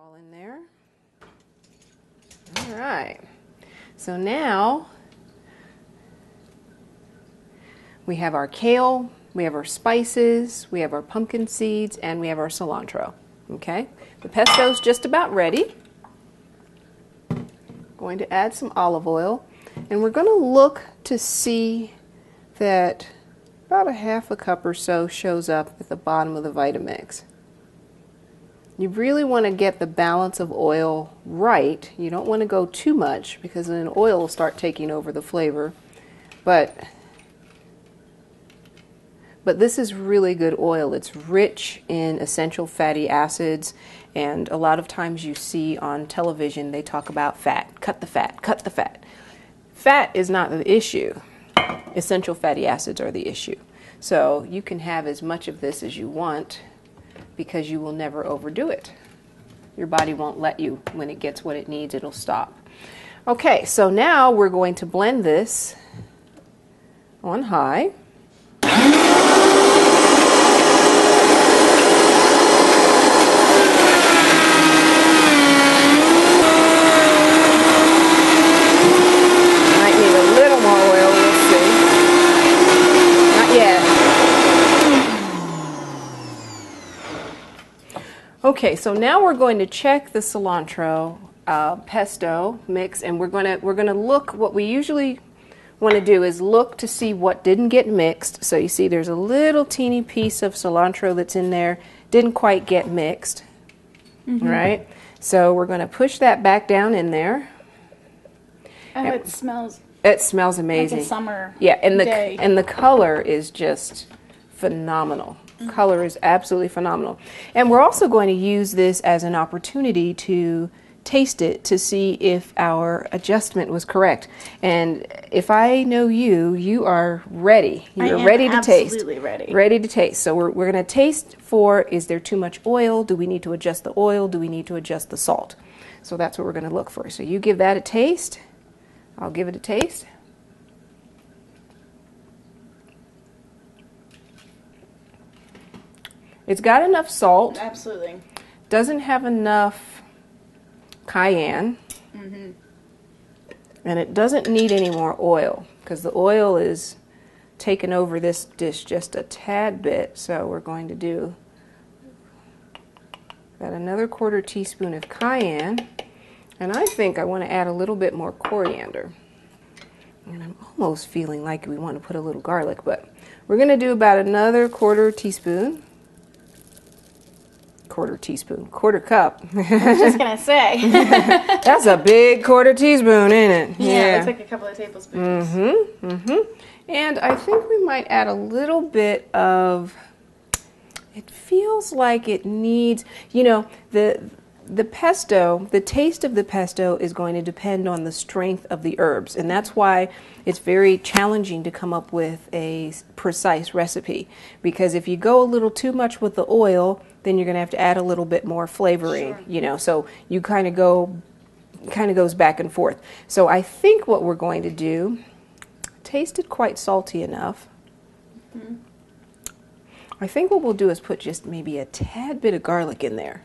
all in there. All right. So now we have our kale, we have our spices, we have our pumpkin seeds, and we have our cilantro. Okay? The pesto's just about ready. Going to add some olive oil, and we're going to look to see that about a half a cup or so shows up at the bottom of the Vitamix. You really want to get the balance of oil right. You don't want to go too much because then oil will start taking over the flavor. But this is really good oil. It's rich in essential fatty acids, and a lot of times you see on television they talk about fat. Cut the fat, cut the fat. Fat is not the issue. Essential fatty acids are the issue. So you can have as much of this as you want because you will never overdo it. Your body won't let you. When it gets what it needs, it'll stop. Okay, so now we're going to blend this on high. Might need a little more oil, we'll see. Not yet. Okay, so now we're going to check the cilantro pesto mix, and we're gonna look. What we usually want to do is look to see what didn't get mixed. So you see there's a little teeny piece of cilantro that's in there, didn't quite get mixed. Right? So we're going to push that back down in there. Oh, it smells. It smells amazing. Like a summer day. And the color is just phenomenal. Color is absolutely phenomenal. And we're also going to use this as an opportunity to taste it to see if our adjustment was correct. And if I know you, you are ready. You're ready to taste. Absolutely ready. Ready to taste. So we're going to taste for, is there too much oil? Do we need to adjust the oil? Do we need to adjust the salt? So that's what we're going to look for. So you give that a taste. I'll give it a taste. It's got enough salt. Absolutely. Doesn't have enough cayenne. And it doesn't need any more oil because the oil is taking over this dish just a tad bit. So we're going to do about another 1/4 teaspoon of cayenne. And I think I want to add a little bit more coriander. And I'm almost feeling like we want to put a little garlic, but we're going to do about another 1/4 teaspoon. 1/4 teaspoon, 1/4 cup. I was just going to say. That's a big 1/4 teaspoon, ain't it? Yeah, it's like a couple of tablespoons. And I think we might add a little bit of, it feels like it needs, you know, the pesto, the taste of the pesto is going to depend on the strength of the herbs. And that's why it's very challenging to come up with a precise recipe. Because if you go a little too much with the oil, then you're going to have to add a little bit more flavoring, you know. So you kind of goes back and forth. So I think what we're going to do, tasted quite salty enough. I think what we'll do is put just maybe a tad bit of garlic in there.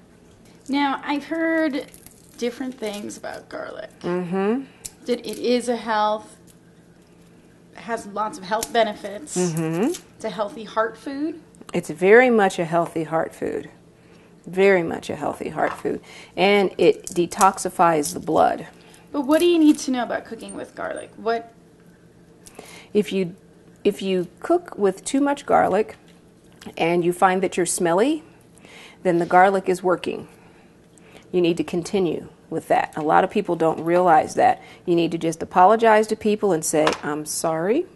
Now, I've heard different things about garlic. That it is has lots of health benefits. It's a healthy heart food. It's very much a healthy heart food. Very much a healthy heart food. And it detoxifies the blood. But what do you need to know about cooking with garlic? What? If you cook with too much garlic and you find that you're smelly, then the garlic is working. You need to continue with that. A lot of people don't realize that. You need to just apologize to people and say, I'm sorry,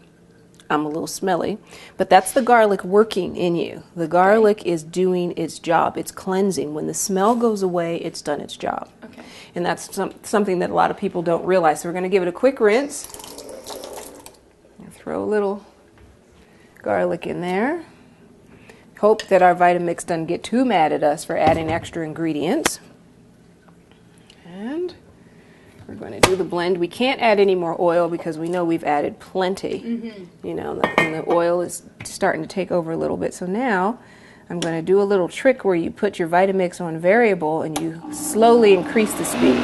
I'm a little smelly. But that's the garlic working in you. The garlic is doing its job. It's cleansing. When the smell goes away, it's done its job. Okay. And that's something that a lot of people don't realize. So we're going to give it a quick rinse. Throw a little garlic in there. Hope that our Vitamix doesn't get too mad at us for adding extra ingredients. And we're going to do the blend. We can't add any more oil because we know we've added plenty. You know, and the oil is starting to take over a little bit. So now I'm going to do a little trick where you put your Vitamix on variable and you slowly increase the speed.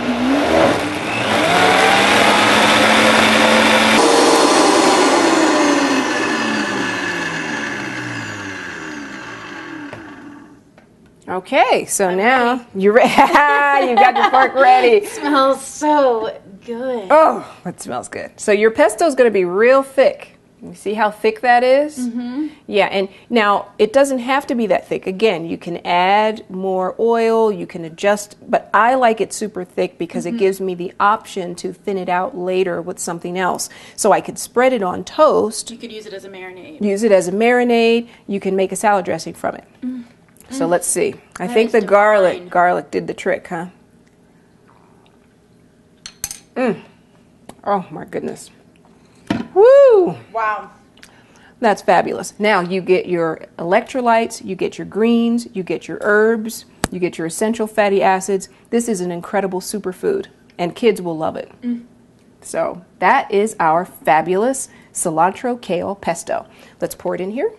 Okay, so now you're ready. You got your fork ready. It smells so good. Oh, it smells good. So your pesto is going to be real thick. You see how thick that is? Mm-hmm. Yeah, and now it doesn't have to be that thick. Again, you can add more oil, you can adjust, but I like it super thick because it gives me the option to thin it out later with something else. So I could spread it on toast. You could use it as a marinade. Use it as a marinade. You can make a salad dressing from it. So let's see. I think the garlic did the trick, huh? Oh my goodness. Woo! Wow. That's fabulous. Now you get your electrolytes, you get your greens, you get your herbs, you get your essential fatty acids. This is an incredible superfood, and kids will love it. So that is our fabulous cilantro kale pesto. Let's pour it in here.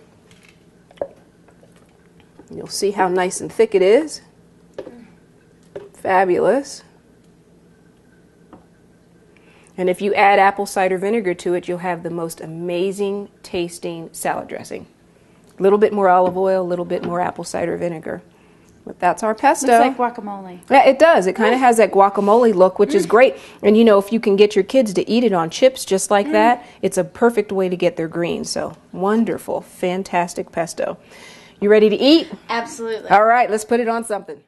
You'll see how nice and thick it is. Fabulous. And if you add apple cider vinegar to it, you'll have the most amazing tasting salad dressing. A little bit more olive oil, a little bit more apple cider vinegar. But that's our pesto. Looks like guacamole. Yeah, it does. It kind of has that guacamole look, which is great. And you know, if you can get your kids to eat it on chips just like that, it's a perfect way to get their greens. So wonderful, fantastic pesto. You ready to eat? Absolutely. All right, let's put it on something.